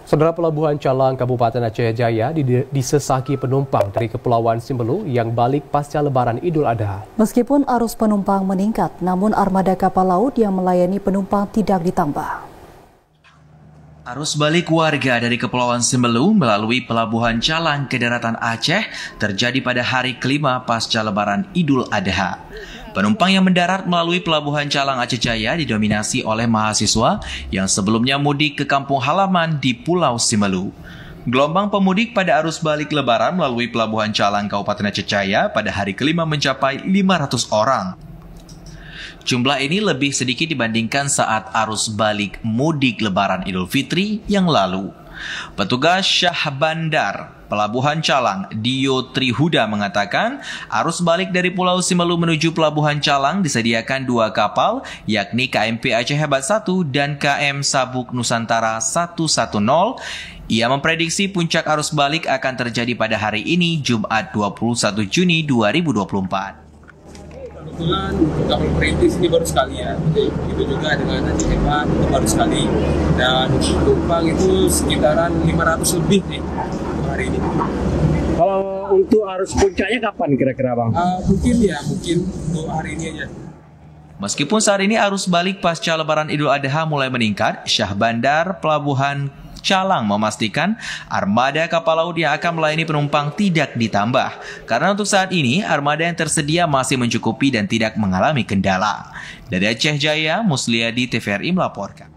Saudara, Pelabuhan Calang, Kabupaten Aceh Jaya disesaki penumpang dari Kepulauan Simbelu yang balik pasca Lebaran Idul Adha. Meskipun arus penumpang meningkat, namun armada kapal laut yang melayani penumpang tidak ditambah. Arus balik warga dari Kepulauan Simbelu melalui Pelabuhan Calang ke daratan Aceh terjadi pada hari kelima pasca Lebaran Idul Adha. Penumpang yang mendarat melalui Pelabuhan Calang Aceh Jaya didominasi oleh mahasiswa yang sebelumnya mudik ke kampung halaman di Pulau Simbelu. Gelombang pemudik pada arus balik Lebaran melalui Pelabuhan Calang Kabupaten Aceh Jaya pada hari kelima mencapai 500 orang. Jumlah ini lebih sedikit dibandingkan saat arus balik mudik Lebaran Idul Fitri yang lalu. Petugas Syah Bandar Pelabuhan Calang, Dio Trihuda mengatakan, arus balik dari Pulau Simbelu menuju Pelabuhan Calang disediakan 2 kapal, yakni KMP Aceh Hebat 1 dan KM Sabuk Nusantara 110. Ia memprediksi puncak arus balik akan terjadi pada hari ini, Jumat 21 Juni 2024. Kebetulan kapal perintis ini baru sekali ya, itu juga dengan Aceh Hebat itu baru sekali, dan penumpang itu sekitaran 500 lebih nih hari ini. Kalau untuk arus puncaknya kapan kira-kira Bang? Mungkin untuk hari ini aja. Meskipun saat ini arus balik pasca Lebaran Idul Adha mulai meningkat, Syah Bandar Pelabuhan Calang memastikan armada kapal laut yang akan melayani penumpang tidak ditambah. Karena untuk saat ini, armada yang tersedia masih mencukupi dan tidak mengalami kendala. Dari Aceh Jaya, Musliadi TVRI melaporkan.